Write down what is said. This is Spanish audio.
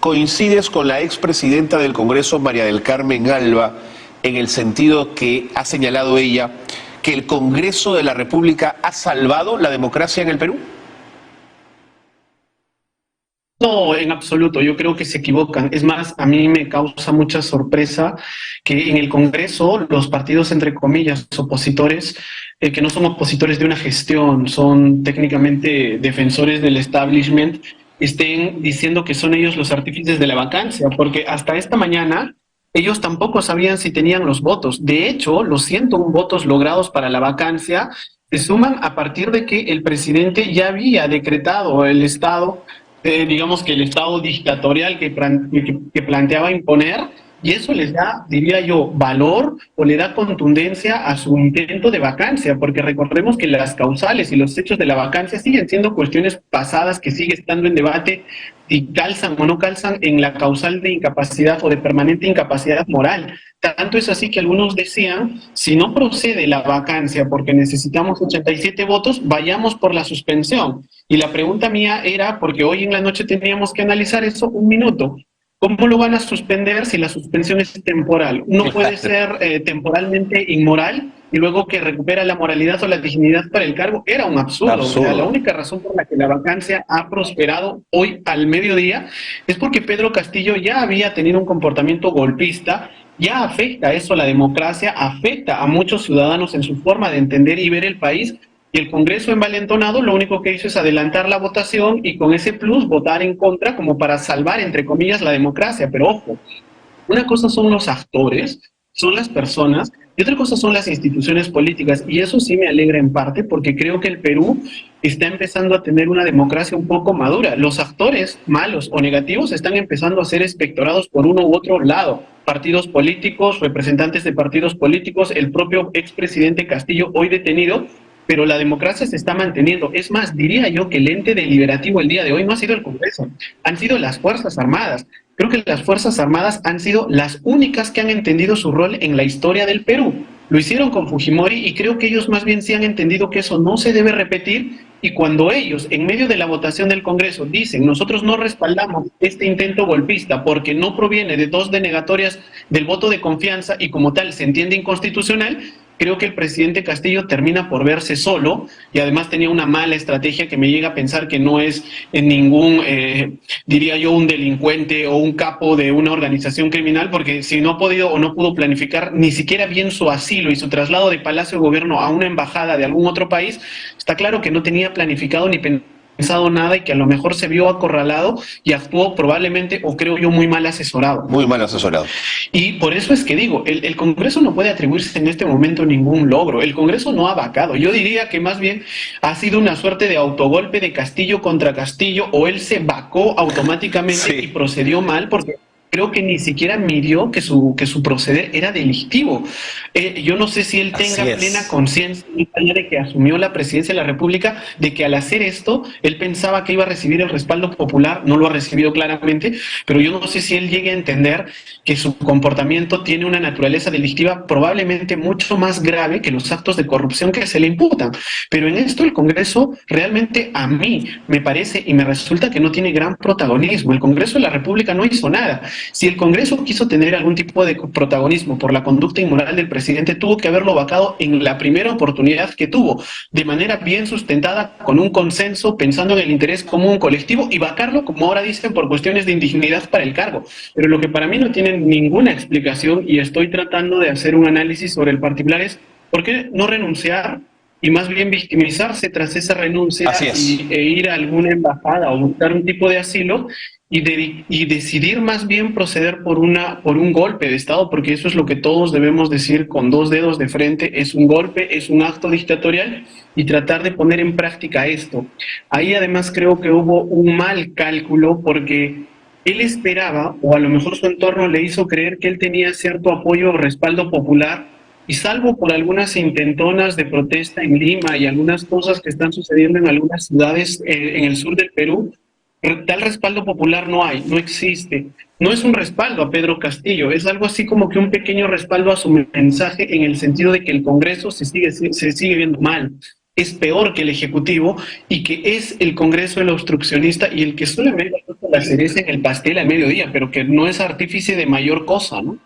¿coincides con la expresidenta del Congreso, María del Carmen Alba, en el sentido que ha señalado ella que el Congreso de la República ha salvado la democracia en el Perú? No, en absoluto, yo creo que se equivocan. Es más, a mí me causa mucha sorpresa que en el Congreso los partidos, entre comillas, opositores, que no son opositores de una gestión, son técnicamente defensores del establishment, estén diciendo que son ellos los artífices de la vacancia, porque hasta esta mañana ellos tampoco sabían si tenían los votos. De hecho, los 101 votos logrados para la vacancia se suman a partir de que el presidente ya había decretado el estado, digamos que el estado dictatorial que planteaba imponer, y eso les da, diría yo, valor o le da contundencia a su intento de vacancia, porque recordemos que las causales y los hechos de la vacancia siguen siendo cuestiones pasadas que sigue estando en debate si calzan o no calzan en la causal de incapacidad o de permanente incapacidad moral. Tanto es así que algunos decían, si no procede la vacancia porque necesitamos 87 votos, vayamos por la suspensión. Y la pregunta mía era, porque hoy en la noche teníamos que analizar eso un minuto, ¿cómo lo van a suspender si la suspensión es temporal? Uno puede ser temporalmente inmoral y luego que recupera la moralidad o la dignidad para el cargo. Era un absurdo. O sea, la única razón por la que la vacancia ha prosperado hoy al mediodía es porque Pedro Castillo ya había tenido un comportamiento golpista. Ya afecta eso a la democracia, afecta a muchos ciudadanos en su forma de entender y ver el país. Y el Congreso envalentonado lo único que hizo es adelantar la votación y con ese plus votar en contra como para salvar, entre comillas, la democracia. Pero ojo, una cosa son los actores, son las personas, y otra cosa son las instituciones políticas. Y eso sí me alegra en parte porque creo que el Perú está empezando a tener una democracia un poco madura. Los actores malos o negativos están empezando a ser espectorados por uno u otro lado. Partidos políticos, representantes de partidos políticos, el propio expresidente Castillo hoy detenido, pero la democracia se está manteniendo. Es más, diría yo que el ente deliberativo el día de hoy no ha sido el Congreso, han sido las Fuerzas Armadas. Creo que las Fuerzas Armadas han sido las únicas que han entendido su rol en la historia del Perú. Lo hicieron con Fujimori y creo que ellos más bien sí han entendido que eso no se debe repetir, y cuando ellos, en medio de la votación del Congreso, dicen nosotros no respaldamos este intento golpista porque no proviene de dos denegatorias del voto de confianza y como tal se entiende inconstitucional, creo que el presidente Castillo termina por verse solo y además tenía una mala estrategia que me llega a pensar que no es en ningún, diría yo, un delincuente o un capo de una organización criminal, porque si no ha podido o no pudo planificar ni siquiera bien su asilo y su traslado de Palacio de Gobierno a una embajada de algún otro país, está claro que no tenía planificado ni pensado nada y que a lo mejor se vio acorralado y actuó probablemente, o creo yo, muy mal asesorado. Muy mal asesorado. Y por eso es que digo, el Congreso no puede atribuirse en este momento ningún logro. El Congreso no ha vacado. Yo diría que más bien ha sido una suerte de autogolpe de Castillo contra Castillo, o él se vacó automáticamente y procedió mal porque creo que ni siquiera midió que su proceder era delictivo. Yo no sé si él tenga plena conciencia de que asumió la presidencia de la República, de que al hacer esto, él pensaba que iba a recibir el respaldo popular, no lo ha recibido claramente, pero yo no sé si él llegue a entender que su comportamiento tiene una naturaleza delictiva probablemente mucho más grave que los actos de corrupción que se le imputan. Pero en esto el Congreso realmente a mí me parece y me resulta que no tiene gran protagonismo. El Congreso de la República no hizo nada. Si el Congreso quiso tener algún tipo de protagonismo por la conducta inmoral del presidente, tuvo que haberlo vacado en la primera oportunidad que tuvo, de manera bien sustentada, con un consenso, pensando en el interés común colectivo, y vacarlo, como ahora dicen, por cuestiones de indignidad para el cargo. Pero lo que para mí no tiene ninguna explicación, y estoy tratando de hacer un análisis sobre el particular, es ¿por qué no renunciar y más bien victimizarse tras esa renuncia e ir a alguna embajada o buscar un tipo de asilo y decidir más bien proceder por un golpe de Estado? Porque eso es lo que todos debemos decir con dos dedos de frente: es un golpe, es un acto dictatorial, y tratar de poner en práctica esto. Ahí además creo que hubo un mal cálculo, porque él esperaba, o a lo mejor su entorno le hizo creer, que él tenía cierto apoyo o respaldo popular, y salvo por algunas intentonas de protesta en Lima y algunas cosas que están sucediendo en algunas ciudades en el sur del Perú, tal respaldo popular no hay, no existe. No es un respaldo a Pedro Castillo, es algo así como que un pequeño respaldo a su mensaje, en el sentido de que el Congreso se sigue viendo mal. es peor que el Ejecutivo y que es el Congreso el obstruccionista y el que solamente puso la cereza en el pastel a mediodía, pero que no es artífice de mayor cosa, ¿no?